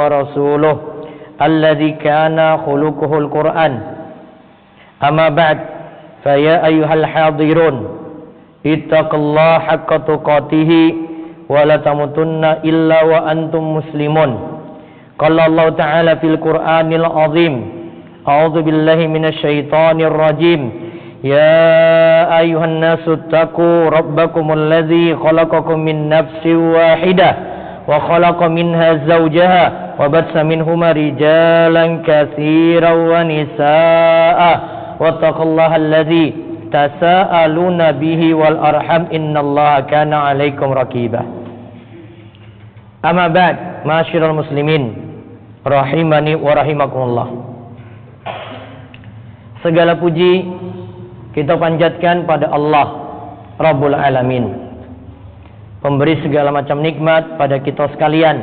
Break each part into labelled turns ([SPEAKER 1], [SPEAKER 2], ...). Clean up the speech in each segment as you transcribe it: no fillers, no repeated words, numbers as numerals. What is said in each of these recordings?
[SPEAKER 1] ورسوله الذي كان خلقه القرآن. أما بعد فيا أيها الحاضرون اتقوا الله حق تقاته ولا تموتن إلا وأنتم مسلمون. قال الله تعالى في القرآن العظيم أعوذ بالله من الشيطان الرجيم يا أيها الناس اتقوا ربكم الذي خلقكم من نفس واحدة وخلق منها زوجها وبث منهما رجالا كثيرا ونساء واتقوا الله الذي تساءلون به والأرحم إن الله كان عليكم رقيبا. أما بعد معاشر المسلمين rahimani wa rahimakumullah. Segala puji kita panjatkan pada Allah Rabbul Alamin, pemberi segala macam nikmat pada kita sekalian,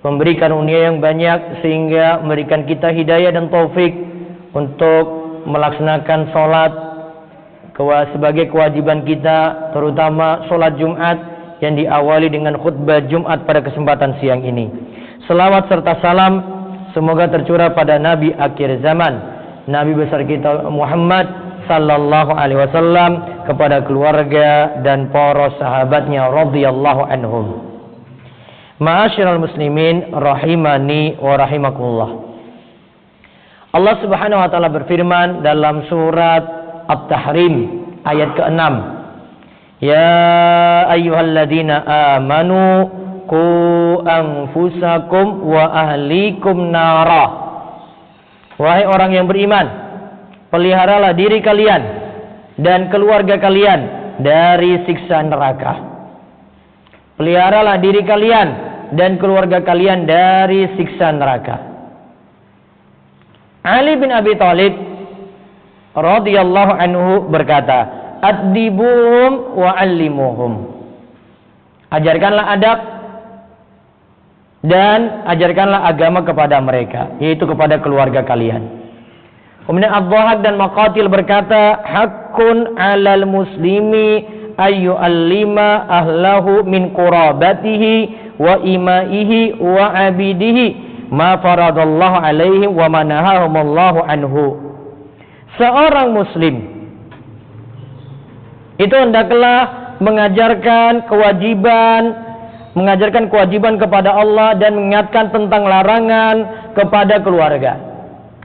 [SPEAKER 1] memberi karunia yang banyak sehingga memberikan kita hidayah dan taufik untuk melaksanakan sholat sebagai kewajiban kita, terutama sholat Jumat yang diawali dengan khutbah Jumat pada kesempatan siang ini. Selawat serta salam semoga tercurah pada Nabi akhir zaman, Nabi besar kita Muhammad sallallahu alaihi wasallam, kepada keluarga dan para sahabatnya radhiyallahu anhum. Ma'asyiral muslimin rahimani wa rahimakumullah. Allah Subhanahu wa taala berfirman dalam surat At-Tahrim ayat ke-6. Ya ayyuhalladzina amanu qu anfusakum wa ahlikum nara. Wahai orang yang beriman, peliharalah diri kalian dan keluarga kalian dari siksa neraka. Peliharalah diri kalian dan keluarga kalian dari siksa neraka. Ali bin Abi Thalib radhiyallahu anhu berkata, "Addibuhum wa 'allimuhum." Ajarkanlah adab dan ajarkanlah agama kepada mereka, yaitu kepada keluarga kalian. Kemudian Ad-Dhahak dan Maqatil berkata, "Haqqun 'alal muslimi ayyu'allima ahlahu min qurabatihi wa imaihi wa 'abidihi ma faradallahu 'alaihim wa ma nahahumallahu anhu." Seorang muslim itu hendaklah mengajarkan kewajiban kepada Allah dan mengingatkan tentang larangan kepada keluarga,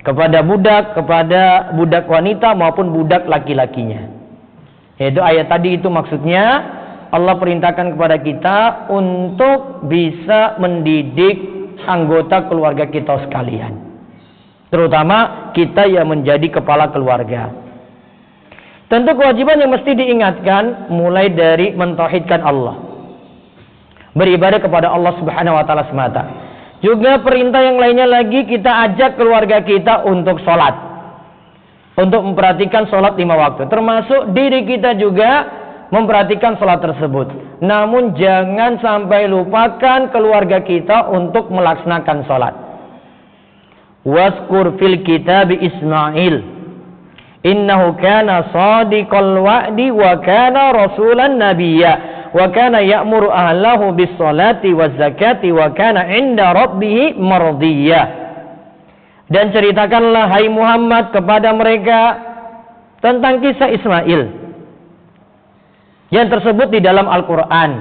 [SPEAKER 1] kepada budak wanita maupun budak laki-lakinya. Yaitu ayat tadi itu maksudnya Allah perintahkan kepada kita untuk bisa mendidik anggota keluarga kita sekalian, terutama kita yang menjadi kepala keluarga. Tentu kewajiban yang mesti diingatkan mulai dari mentauhidkan Allah, beribadah kepada Allah Subhanahu wa taala semata. Juga perintah yang lainnya lagi, kita ajak keluarga kita untuk sholat, untuk memperhatikan sholat 5 waktu, termasuk diri kita juga memperhatikan sholat tersebut. Namun jangan sampai lupakan keluarga kita untuk melaksanakan sholat. Waskur fil kitabi Ismail innahu kana shadiqal wa'di wa kana rasulan nabiyya wa kana ya'muru ahlahu bis salati waz zakati wa kana 'inda rabbih mardiyya. Dan ceritakanlah hai Muhammad kepada mereka tentang kisah Ismail yang tersebut di dalam Al-Qur'an.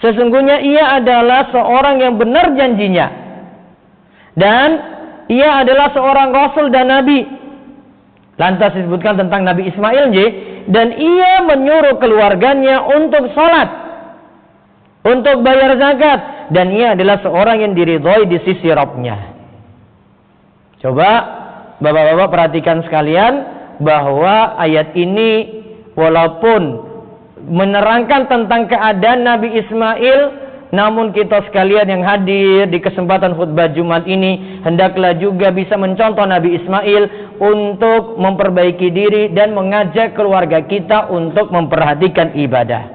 [SPEAKER 1] Sesungguhnya ia adalah seorang yang benar janjinya dan ia adalah seorang rasul dan nabi. Lantas disebutkan tentang Nabi Ismail, dan ia menyuruh keluarganya untuk sholat, untuk bayar zakat, dan ia adalah seorang yang diridhoi di sisi Rabb-nya. Coba bapak-bapak perhatikan sekalian bahwa ayat ini walaupun menerangkan tentang keadaan Nabi Ismail, namun kita sekalian yang hadir di kesempatan khutbah Jumat ini hendaklah juga bisa mencontoh Nabi Ismail untuk memperbaiki diri dan mengajak keluarga kita untuk memperhatikan ibadah.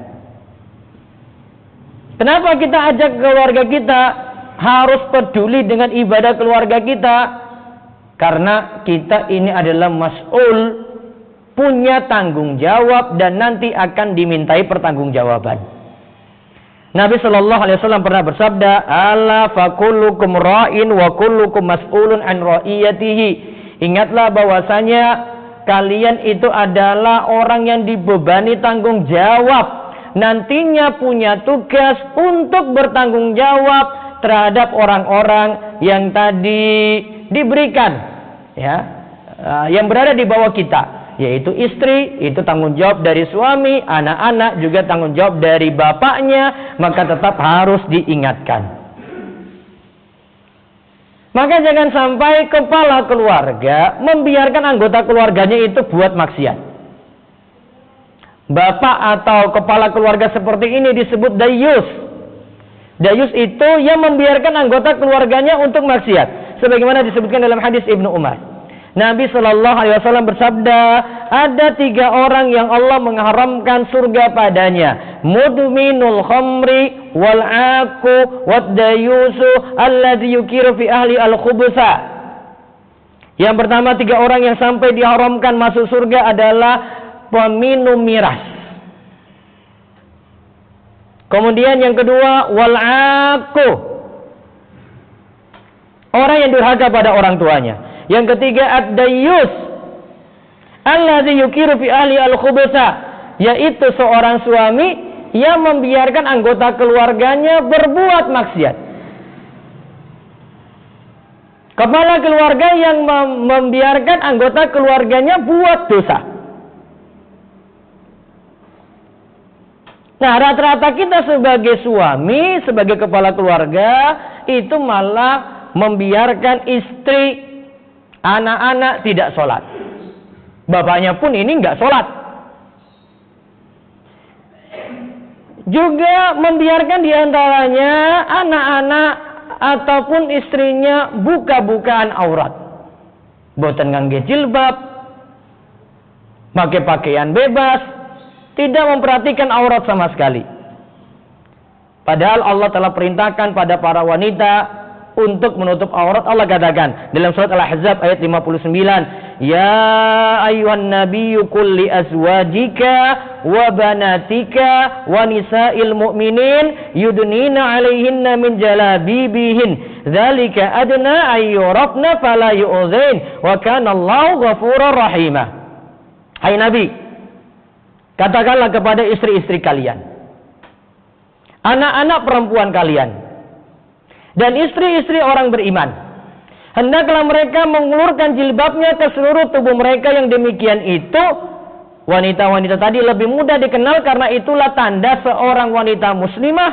[SPEAKER 1] Kenapa kita ajak keluarga kita harus peduli dengan ibadah keluarga kita? Karena kita ini adalah mas'ul, punya tanggung jawab dan nanti akan dimintai pertanggungjawaban. Nabi Shallallahu Alaihi Wasallam pernah bersabda, "Ala fakullukum ra'in wa kullukum mas'ulun an ra'iyatihi." Ingatlah bahwasanya kalian itu adalah orang yang dibebani tanggung jawab. Nantinya punya tugas untuk bertanggung jawab terhadap orang-orang yang tadi diberikan, ya, yang berada di bawah kita. Yaitu istri, itu tanggung jawab dari suami, anak-anak juga tanggung jawab dari bapaknya, maka tetap harus diingatkan. Maka jangan sampai kepala keluarga membiarkan anggota keluarganya itu buat maksiat. Bapak atau kepala keluarga seperti ini disebut dayus. Dayus itu yang membiarkan anggota keluarganya untuk maksiat. Sebagaimana disebutkan dalam hadis Ibnu Umar. Nabi Shallallahu Alaihi Wasallam bersabda, ada 3 orang yang Allah mengharamkan surga padanya: mudminul khamri, wal aku, wad dayusu, alladzi yukiru fi ahli al khubsa. Yang pertama 3 orang yang sampai diharamkan masuk surga adalah peminum miras. Kemudian yang kedua, wal aku, orang yang durhaka pada orang tuanya. Yang ketiga, ad-dayyus alladzi yukiru fi ahli al-khubsa, yaitu seorang suami yang membiarkan anggota keluarganya berbuat maksiat. Kepala keluarga yang membiarkan anggota keluarganya buat dosa. Nah, rata-rata kita sebagai suami, sebagai kepala keluarga, itu malah membiarkan istri, anak-anak tidak sholat. Bapaknya pun ini nggak sholat. Juga membiarkan diantaranya anak-anak ataupun istrinya buka-bukaan aurat. Boten ngangge jilbab, pakai pakaian bebas, tidak memperhatikan aurat sama sekali. Padahal Allah telah perintahkan pada para wanita untuk menutup aurat. Allah katakan dalam surat Al-Ahzab ayat 59, ya ayyuhan nabiyyu qul li azwajika wa banatika wa nisa'il mu'minin yudnina 'alaihinna min jalabibihin dzalika adna ay yurafna fala yu'dzain wa kana Allahu ghafurur rahimah. Hai Nabi, katakanlah kepada istri-istri kalian, anak-anak perempuan kalian, dan istri-istri orang beriman, hendaklah mereka mengulurkan jilbabnya ke seluruh tubuh mereka. Yang demikian itu, wanita-wanita tadi lebih mudah dikenal karena itulah tanda seorang wanita muslimah.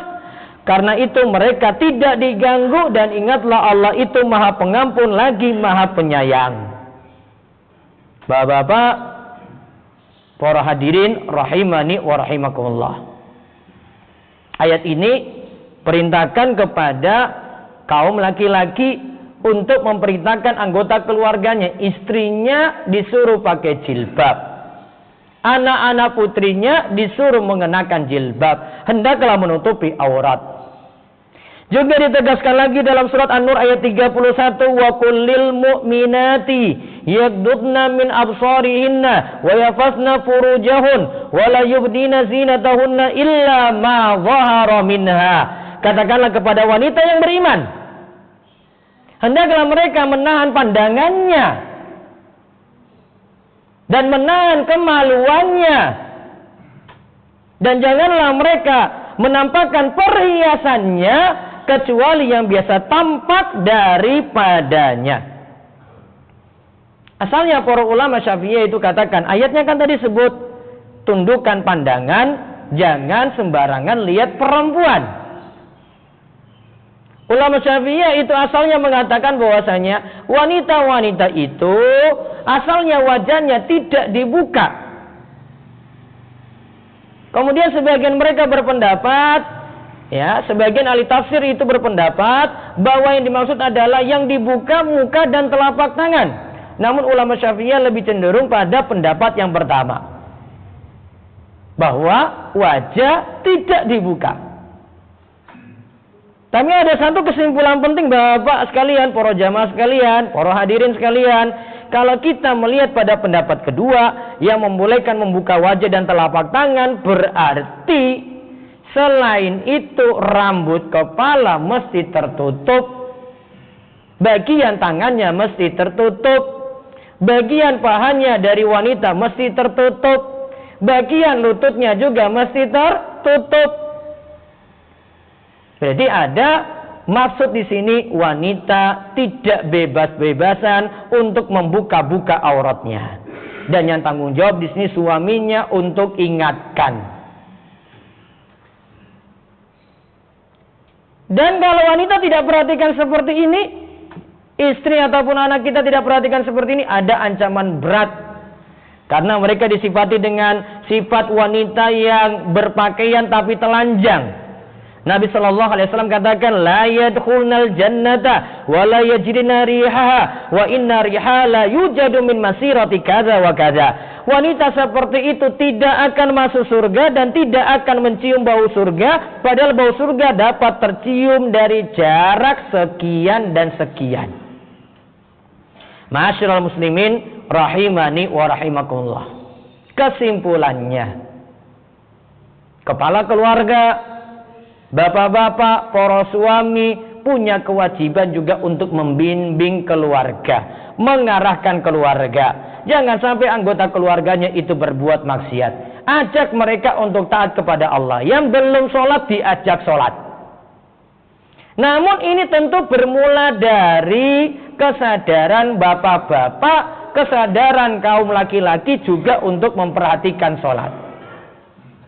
[SPEAKER 1] Karena itu mereka tidak diganggu, dan ingatlah Allah itu Maha Pengampun lagi Maha Penyayang. Bapak-bapak, para hadirin rahimani wa rahimakumullah. Ayat ini perintahkan kepada kaum laki-laki untuk memerintahkan anggota keluarganya, istrinya disuruh pakai jilbab, anak-anak putrinya disuruh mengenakan jilbab, hendaklah menutupi aurat. Juga ditegaskan lagi dalam surat An-Nur ayat 31, wa kullil mu'minati yaghdudna min absarihinna wa yafasna furujahun wa la yubdina zinatahunna illa ma dhahara minha. Katakanlah kepada wanita yang beriman, hendaklah mereka menahan pandangannya dan menahan kemaluannya, dan janganlah mereka menampakkan perhiasannya kecuali yang biasa tampak daripadanya. Asalnya para ulama Syafi'iyah itu katakan, ayatnya kan tadi sebut tundukkan pandangan, jangan sembarangan lihat perempuan. Ulama Syafi'iyah itu asalnya mengatakan bahwasanya wanita-wanita itu asalnya wajahnya tidak dibuka. Kemudian sebagian mereka berpendapat, ya, sebagian ahli tafsir itu berpendapat bahwa yang dimaksud adalah yang dibuka muka dan telapak tangan. Namun ulama Syafi'iyah lebih cenderung pada pendapat yang pertama, bahwa wajah tidak dibuka. Tapi ada satu kesimpulan penting Bapak sekalian, para jamaah sekalian, para hadirin sekalian. Kalau kita melihat pada pendapat kedua yang membolehkan membuka wajah dan telapak tangan, berarti Selain itu rambut kepala mesti tertutup, bagian tangannya mesti tertutup, bagian pahanya dari wanita mesti tertutup, bagian lututnya juga mesti tertutup. Jadi ada maksud di sini, wanita tidak bebas-bebasan untuk membuka-buka auratnya. Dan yang tanggung jawab di sini suaminya untuk ingatkan. Dan kalau wanita tidak perhatikan seperti ini, istri ataupun anak kita tidak perhatikan seperti ini, ada ancaman berat. Karena mereka disifati dengan sifat wanita yang berpakaian tapi telanjang. Nabi sallallahu alaihi wasallam katakan, la yadkhulnal jannata wa la yajidna rihaha wa inna riha la yujadu min masirati kadza wa kadza. Wanita seperti itu tidak akan masuk surga dan tidak akan mencium bau surga, padahal bau surga dapat tercium dari jarak sekian dan sekian. Ma'asyiral muslimin rahimani wa rahimakumullah. Kesimpulannya, kepala keluarga, bapak-bapak, para suami punya kewajiban juga untuk membimbing keluarga, mengarahkan keluarga. Jangan sampai anggota keluarganya itu berbuat maksiat. Ajak mereka untuk taat kepada Allah. Yang belum sholat diajak sholat. Namun ini tentu bermula dari kesadaran bapak-bapak, kesadaran kaum laki-laki juga untuk memperhatikan sholat.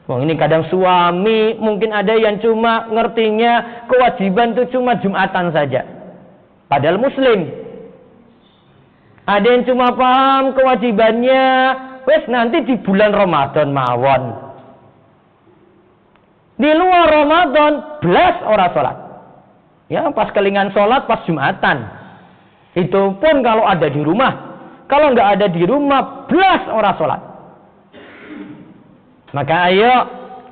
[SPEAKER 1] Ini kadang suami mungkin ada yang cuma ngertinya kewajiban itu cuma Jumatan saja. Padahal muslim. Ada yang cuma paham kewajibannya wes nanti di bulan Ramadan mawon. Di luar Ramadan belas ora sholat. Ya pas kelingan sholat pas Jumatan. Itu pun kalau ada di rumah. Kalau nggak ada di rumah belas ora sholat. Maka ayo,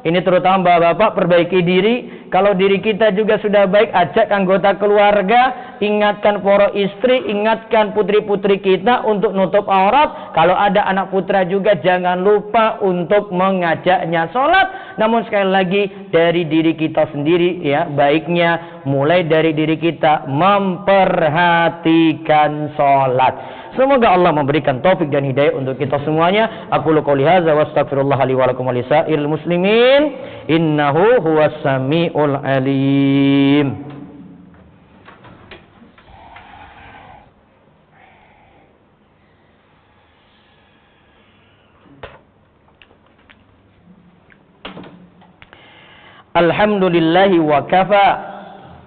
[SPEAKER 1] ini terutama bapak-bapak perbaiki diri. Kalau diri kita juga sudah baik, ajak anggota keluarga, ingatkan para istri, ingatkan putri-putri kita untuk nutup aurat. Kalau ada anak putra juga jangan lupa untuk mengajaknya sholat. Namun sekali lagi dari diri kita sendiri ya, baiknya mulai dari diri kita memperhatikan sholat. Semoga Allah memberikan taufik dan hidayah untuk kita semuanya. Aqulu qouli hadza wa astaghfirullah li wa lakum wa lisairil muslimin. Innahu huwas samiul alim. Alhamdulillahi wa kafa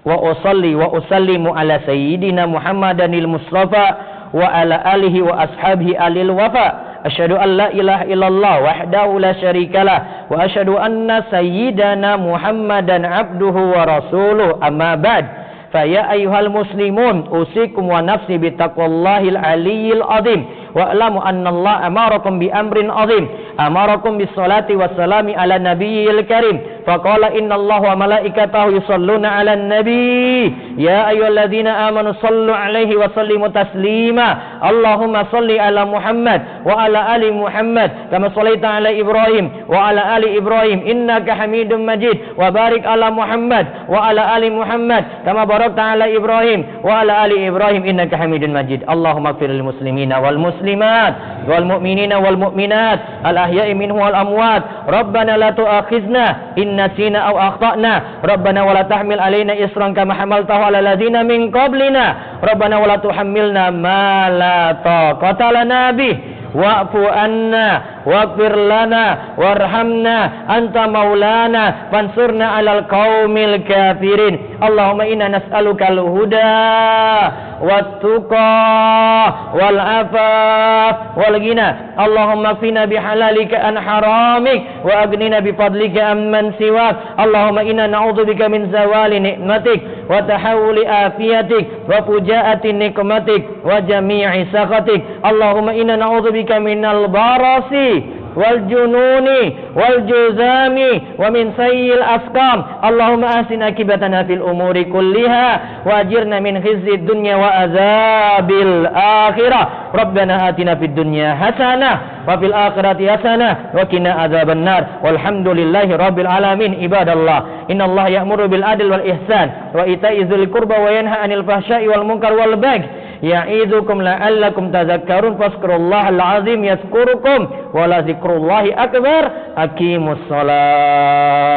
[SPEAKER 1] wa usalli wa usallimu ala sayyidina Muhammadanil Mustafa wa ala alihi wa ashabihi alil wafa. Asyhadu an la ilaha illallah wahdahu la syarikalah wa asyhadu anna sayyidana Muhammadan abduhu wa rasuluh. Amma ba'd. Fa ya ayyuhal muslimun usikum wa nafsi bi taqwallahil aliyyil azim wa a'lamu anna Allah amarakum bi amrin azim. Amarakum bis salati was salami ala nabiyyil karim. Faqala innallaha wa malaikatahu yusholluna 'alan nabi ya ayyuhalladzina amanu shallu 'alaihi wa sallimu taslima. Allahumma shalli 'ala Muhammad wa 'ala ali Muhammad kama shallaita 'ala Ibrahim wa 'ala ali Ibrahim innaka Hamidum Majid wa barik 'ala Muhammad wa 'ala ali Muhammad kama barakta 'ala Ibrahim wa 'ala ali Ibrahim innaka Hamidum Majid. Allahumma ighfir lil muslimina wal muslimat wal mu'minina wal mu'minat al ahya'i minhum wal amwat. Rabbana la tu'akhizna nasina aw akhtana. Rabbana wala tahmil alaina isran kama hamaltahu ala ladzina min qablina. Rabbana wala tuhammilna ma la taqata lana bih wa'fu anna waghfir lana warhamna anta maulana fansurna 'alal qaumil kafirin. Allahumma inna nas'aluka al-huda wat-tuqa wal afaf wal ghina. Allahumma qina bihalalika an haramik wa aghnina bifadlika amman siwak. Allahumma inna na'udzubika min zawali ni'matik wa tahawuli afiyatik wa fujaati nikmatik wa jami'i sakhatik. Allahumma inna na'udzubika minal barasi wal jununi wal juzami wa min sayyil asqam. Allahumma ahsin akibatana fil umuri kulliha wa ajirna min khizyid dunya wa azabil akhirah. Rabbana atina fid dunya hasanah wa fil akhirati hasanah wa qina adzabannar. Walhamdulillahi rabbil alamin. Ibadallah, innallaha ya'muru bil adli wal ihsan wa ita'i dzil qurba wa yanha 'anil fahsya'i wal munkar wal baghi ya'idzukum la'allakum tadhakkarun. Fazkurullahal azim yazkurukum wa la dzikrullahi akbar. Aqimus shalah.